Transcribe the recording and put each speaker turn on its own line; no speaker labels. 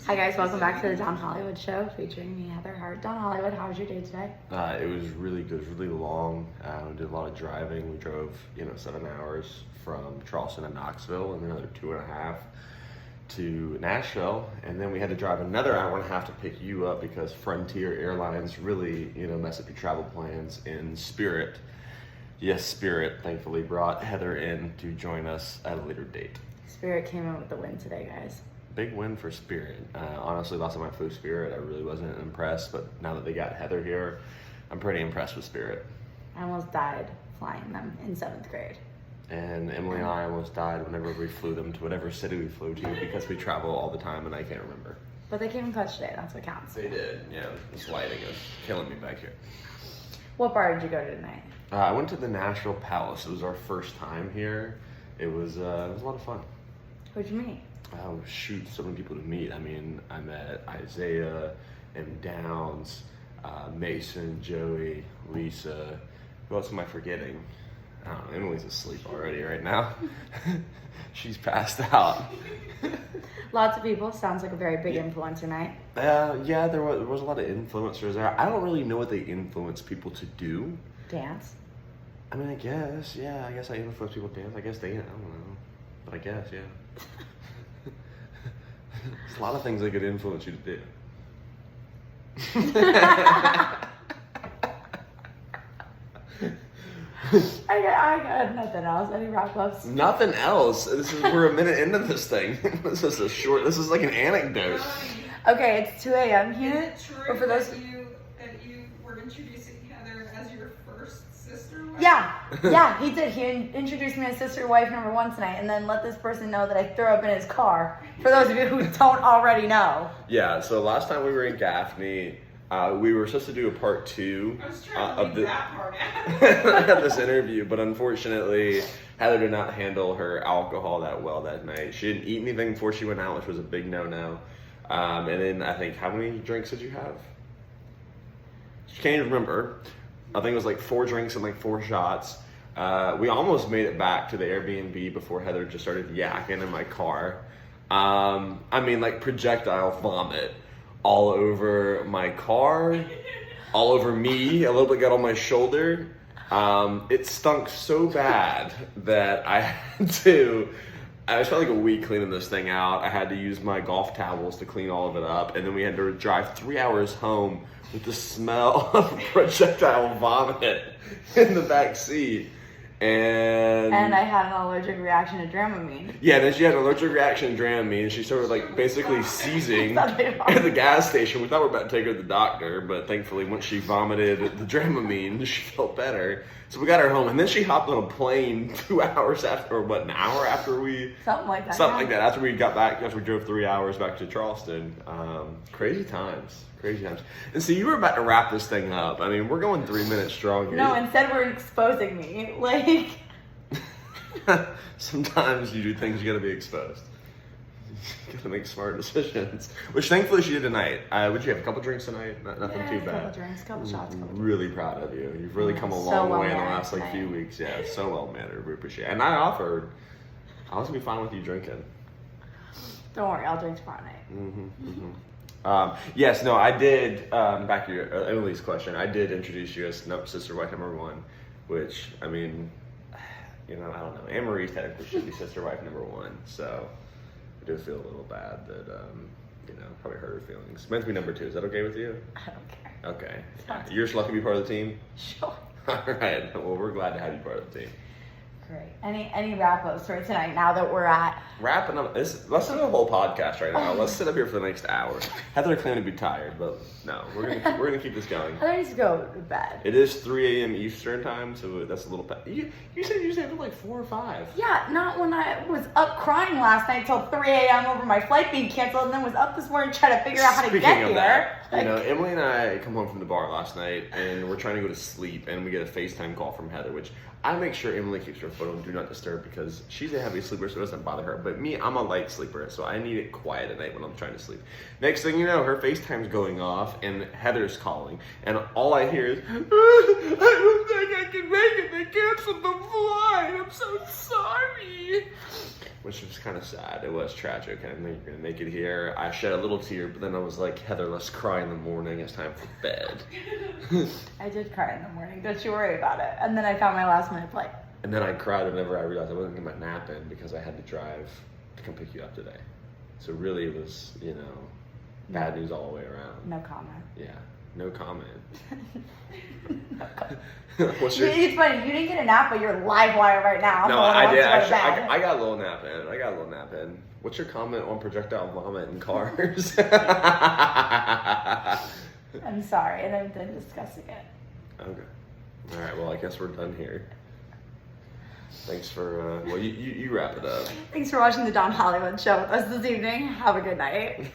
Hi guys, welcome back to the Don Hollywood Show featuring me, Heather Hart. Don Hollywood, how was your day today?
It was really good. It was really long. We did a lot of driving. We drove, 7 hours from Charleston to Knoxville and another 2.5 to Nashville. And then we had to drive another hour and a half to pick you up because Frontier Airlines really, mess up your travel plans. In Spirit, yes, Spirit thankfully brought Heather in to join us at a later date.
Spirit came in with the win today, guys.
Big win for Spirit. Honestly, last time I flew Spirit, I really wasn't impressed, but now that they got Heather here, I'm pretty impressed with Spirit.
I almost died flying them in 7th grade.
And Emily and I almost died whenever we flew them to whatever city we flew to because we travel all the time and I can't remember.
But they came in clutch today, that's what counts.
They did, yeah. This lighting is killing me back here.
What bar did you go to tonight?
I went to the Nashville Palace. It was our first time here. It was a lot of fun.
Who'd you meet?
Oh, shoot, so many people to meet. I mean, I met Isaiah and Downs, Mason, Joey, Lisa. Who else am I forgetting? I don't know, Emily's asleep already right now. She's passed out.
Lots of people. Sounds like a very big influencer night.
Yeah, there was a lot of influencers there. I don't really know what they influence people to do.
Dance?
I mean, I guess I influence people to dance. I guess I don't know. But I guess, yeah. There's a lot of things that could influence you to do.
I got nothing else. Any wrap-ups?
Nothing else. We're a minute into this thing. This is like an anecdote.
Okay, it's 2 a.m. here.
Is it true
But for those
that you were introducing Heather as your first sister?
Yeah, he did. He introduced me as sister wife number 1 tonight and then let this person know that I threw up in his car. For those of you who don't already know.
Yeah, so last time we were in Gaffney, we were supposed to do a part 2
I was trying to leave that part out.
of this interview, but unfortunately, Heather did not handle her alcohol that well that night. She didn't eat anything before she went out, which was a big no-no. And then I think, how many drinks did you have? She can't even remember. I think it was like 4 drinks and like 4 shots. We almost made it back to the Airbnb before Heather just started yakking in my car. I mean, like projectile vomit all over my car, all over me, a little bit got on my shoulder. It stunk so bad that I spent like a week cleaning this thing out. I had to use my golf towels to clean all of it up, and then we had to drive 3 hours home with the smell of projectile vomit in the back seat. And
I had an allergic reaction to Dramamine.
Yeah, then she had an allergic reaction to Dramamine, and she started like basically seizing at the gas station. We thought we were about to take her to the doctor, but thankfully once she vomited the Dramamine, she felt better. So we got her home, and then she hopped on a plane 2 hours after, or an hour after we...
Something like that.
After we got back, after we drove 3 hours back to Charleston. Crazy times. And so you were about to wrap this thing up. I mean, we're going 3 minutes strong here.
No, instead we're exposing me. Like...
Sometimes you do things you gotta be exposed. You gotta make smart decisions. Which thankfully she did tonight. Would you have a couple drinks tonight? Nothing too bad.
A couple drinks, a couple shots.
Really proud of you. You've really come a
So
long
well
way in the
mannered
last
tonight.
few weeks. Yeah, so well mannered. We appreciate it. And I offered, I was gonna be fine with you drinking.
Don't worry, I'll drink tomorrow night.
Yes, no, I did, back to your, Emily's question, I did introduce you as sister wife number 1, which, I mean, I don't know, Anne-Marie technically should be sister wife number 1, so I do feel a little bad that, probably hurt her feelings. Meant to be number 2, is that okay with you?
I don't care.
Okay. You're just lucky to be part of the team?
Sure.
Alright, well, we're glad to have you part of the team.
Great. Any wrap-ups for tonight now that we're at...
Wrapping up, let's do a whole podcast right now. Let's sit up here for the next hour. Heather claimed to be tired, but no, we're gonna keep this going.
I need to go to bed.
It is 3 a.m. Eastern time, so that's a little... You said you usually have like 4 or 5.
Yeah, not when I was up crying last night till 3 a.m. over my flight being canceled, and then was up this morning trying to figure out how to
Speaking
get
of
here.
that,
Like,
Emily and I come home from the bar last night, and we're trying to go to sleep, and we get a FaceTime call from Heather, which I make sure Emily keeps her phone on Do Not Disturb because she's a heavy sleeper, so it doesn't bother her. But me, I'm a light sleeper, so I need it quiet at night when I'm trying to sleep. Next thing you know, her FaceTime's going off, and Heather's calling, and all I hear is, I don't think I can make it. They canceled the flight. I'm so sorry. Which was kind of sad. It was tragic. I didn't think you're going to make it here. I shed a little tear, but then I was like, Heather, let's cry in the morning. It's time for bed.
I did cry in the morning. Don't you worry about it. And then I found my last minute flight.
And then I cried whenever I realized I wasn't getting my nap in because I had to drive to come pick you up today. So really it was, bad news all the way around.
No comment.
Yeah, no comment.
No comment.
What's your...
It's funny. You didn't get a nap, but you're live wire right now.
No,
So
I did.
wants to go to
Actually,
bed.
I got a little nap in. What's your comment on projectile vomit in cars?
I'm sorry, and I'm done discussing it.
Okay. All right. Well, I guess we're done here. Thanks for. You wrap it up.
Thanks for watching the Don Hollywood Show with us this evening. Have a good night.